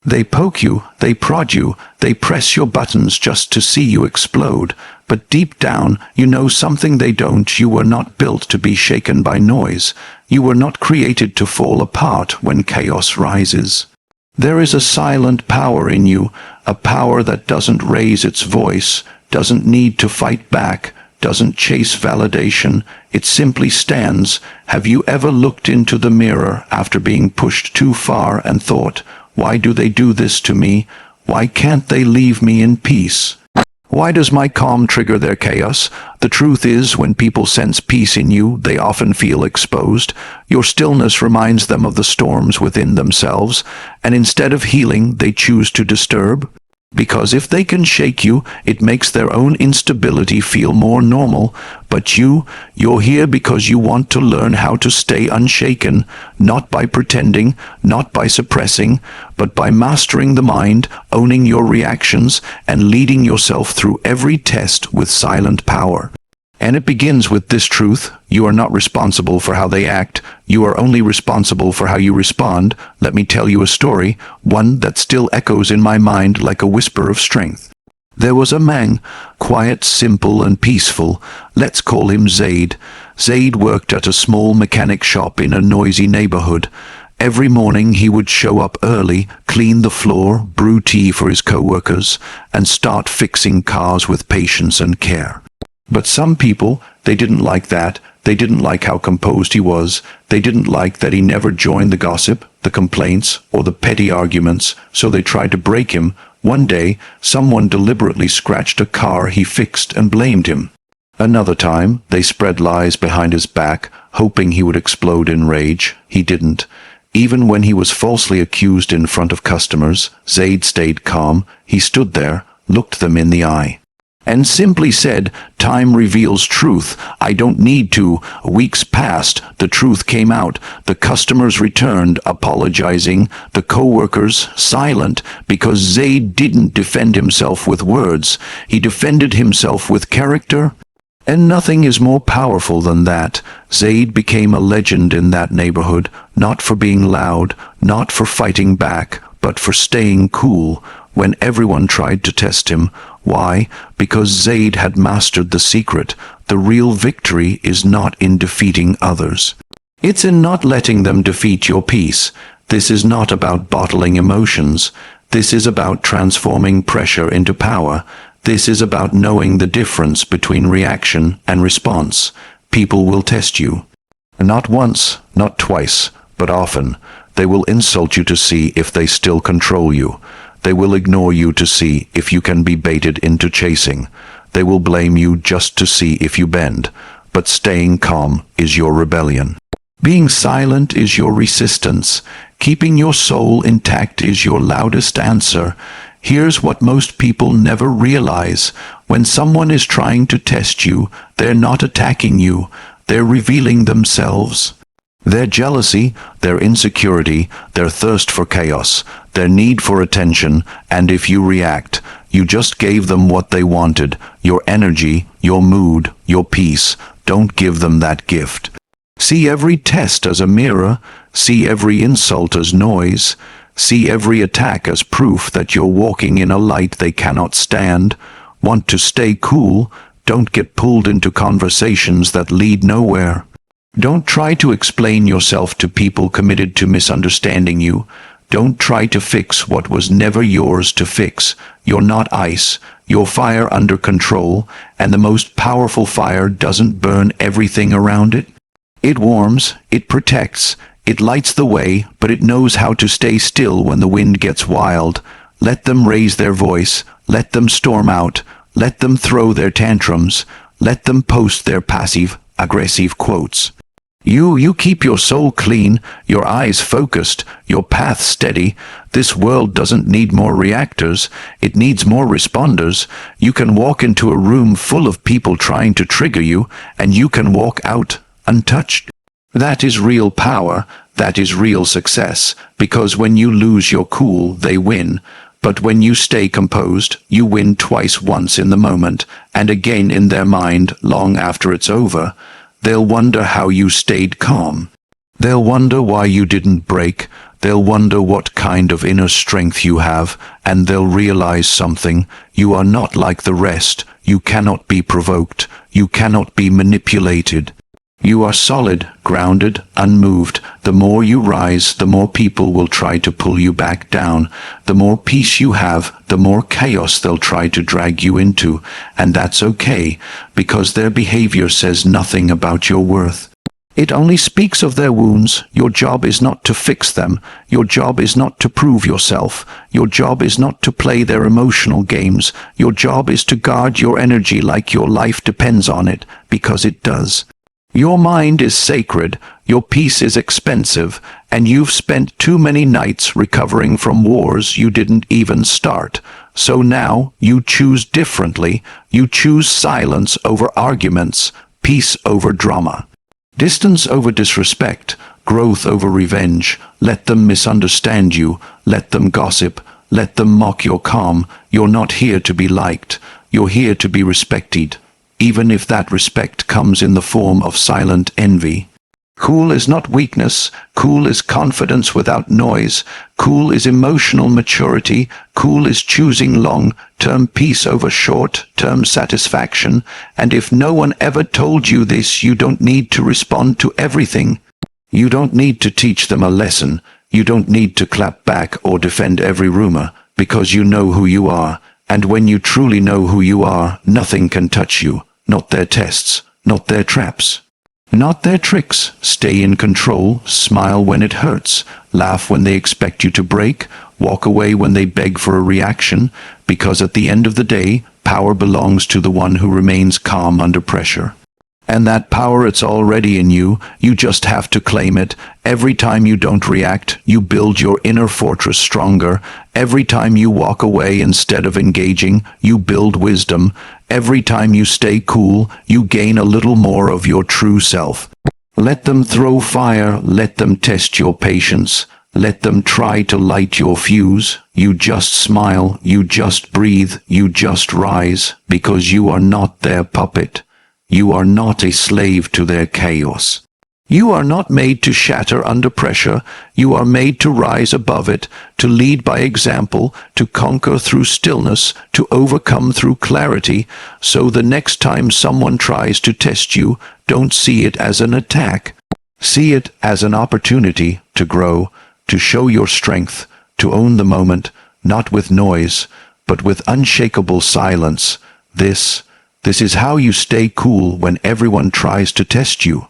They poke you, they prod you, they press your buttons just to see you explode. But deep down, you know something they don't. You were not built to be shaken by noise. You were not created to fall apart when chaos rises. There is a silent power in you, a power that doesn't raise its voice, doesn't need to fight back, doesn't chase validation. It simply stands. Have you ever looked into the mirror after being pushed too far and thought, why do they do this to me? Why can't they leave me in peace? Why does my calm trigger their chaos? The truth is, when people sense peace in you, they often feel exposed. Your stillness reminds them of the storms within themselves, and instead of healing, they choose to disturb. Because if they can shake you, it makes their own instability feel more normal. But you're here because you want to learn how to stay unshaken, not by pretending, not by suppressing, but by mastering the mind, owning your reactions, and leading yourself through every test with silent power. And it begins with this truth: you are not responsible for how they act. You are only responsible for how you respond. Let me tell you a story, one that still echoes in my mind like a whisper of strength. There was a man, quiet, simple, and peaceful. Let's call him Zaid. Zaid worked at a small mechanic shop in a noisy neighborhood. Every morning he would show up early, clean the floor, brew tea for his co-workers, and start fixing cars with patience and care. But some people, they didn't like that. They didn't like how composed he was. They didn't like that he never joined the gossip, the complaints, or the petty arguments, so they tried to break him. One day, someone deliberately scratched a car he fixed and blamed him. Another time, they spread lies behind his back, hoping he would explode in rage. He didn't. Even when he was falsely accused in front of customers, Zaid stayed calm. He stood there, looked them in the eye, and simply said, "Time reveals truth. I don't need to." Weeks passed. The truth came out. The customers returned, apologizing. The co-workers silent, because Zaid didn't defend himself with words. He defended himself with character. And nothing is more powerful than that. Zaid became a legend in that neighborhood, not for being loud, not for fighting back, but for staying cool when everyone tried to test him. Why? Because Zaid had mastered the secret. The real victory is not in defeating others. It's in not letting them defeat your peace. This is not about bottling emotions. This is about transforming pressure into power. This is about knowing the difference between reaction and response. People will test you. Not once, not twice, but often. They will insult you to see if they still control you. They will ignore you to see if you can be baited into chasing. They will blame you just to see if you bend. But staying calm is your rebellion. Being silent is your resistance. Keeping your soul intact is your loudest answer. Here's what most people never realize. When someone is trying to test you, they're not attacking you. They're revealing themselves. Their jealousy, their insecurity, their thirst for chaos, their need for attention, and if you react, you just gave them what they wanted, your energy, your mood, your peace. Don't give them that gift. See every test as a mirror. See every insult as noise. See every attack as proof that you're walking in a light they cannot stand. Want to stay cool? Don't get pulled into conversations that lead nowhere. Don't try to explain yourself to people committed to misunderstanding you. Don't try to fix what was never yours to fix. You're not ice. You're fire under control, and the most powerful fire doesn't burn everything around it. It warms, it protects, it lights the way, but it knows how to stay still when the wind gets wild. Let them raise their voice. Let them storm out. Let them throw their tantrums. Let them post their passive-aggressive quotes. You keep your soul clean, your eyes focused, your path steady. This world doesn't need more reactors. It needs more responders. You can walk into a room full of people trying to trigger you, and you can walk out untouched. That is real power. That is real success. Because when you lose your cool, they win. But when you stay composed, you win twice, once in the moment, and again in their mind long after it's over. They'll wonder how you stayed calm. They'll wonder why you didn't break. They'll wonder what kind of inner strength you have, and they'll realize something. You are not like the rest. You cannot be provoked. You cannot be manipulated. You are solid, grounded, unmoved. The more you rise, the more people will try to pull you back down. The more peace you have, the more chaos they'll try to drag you into. And that's okay, because their behavior says nothing about your worth. It only speaks of their wounds. Your job is not to fix them. Your job is not to prove yourself. Your job is not to play their emotional games. Your job is to guard your energy like your life depends on it, because it does. Your mind is sacred, your peace is expensive, and you've spent too many nights recovering from wars you didn't even start. So now you choose differently. You choose silence over arguments, peace over drama, distance over disrespect, growth over revenge. Let them misunderstand you. Let them gossip. Let them mock your calm. You're not here to be liked. You're here to be respected, even if that respect comes in the form of silent envy. Cool is not weakness. Cool is confidence without noise. Cool is emotional maturity. Cool is choosing long-term peace over short-term satisfaction. And if no one ever told you this, you don't need to respond to everything. You don't need to teach them a lesson. You don't need to clap back or defend every rumor, because you know who you are. And when you truly know who you are, nothing can touch you. Not their tests, not their traps, not their tricks. Stay in control, smile when it hurts, laugh when they expect you to break, walk away when they beg for a reaction, because at the end of the day, power belongs to the one who remains calm under pressure. And that power, it's already in you. You just have to claim it. Every time you don't react, you build your inner fortress stronger. Every time you walk away instead of engaging, you build wisdom. Every time you stay cool, you gain a little more of your true self. Let them throw fire. Let them test your patience. Let them try to light your fuse. You just smile. You just breathe. You just rise, because you are not their puppet. You are not a slave to their chaos. You are not made to shatter under pressure. You are made to rise above it, to lead by example, to conquer through stillness, to overcome through clarity. So the next time someone tries to test you, don't see it as an attack. See it as an opportunity to grow, to show your strength, to own the moment, not with noise, but with unshakable silence. This is how you stay cool when everyone tries to test you.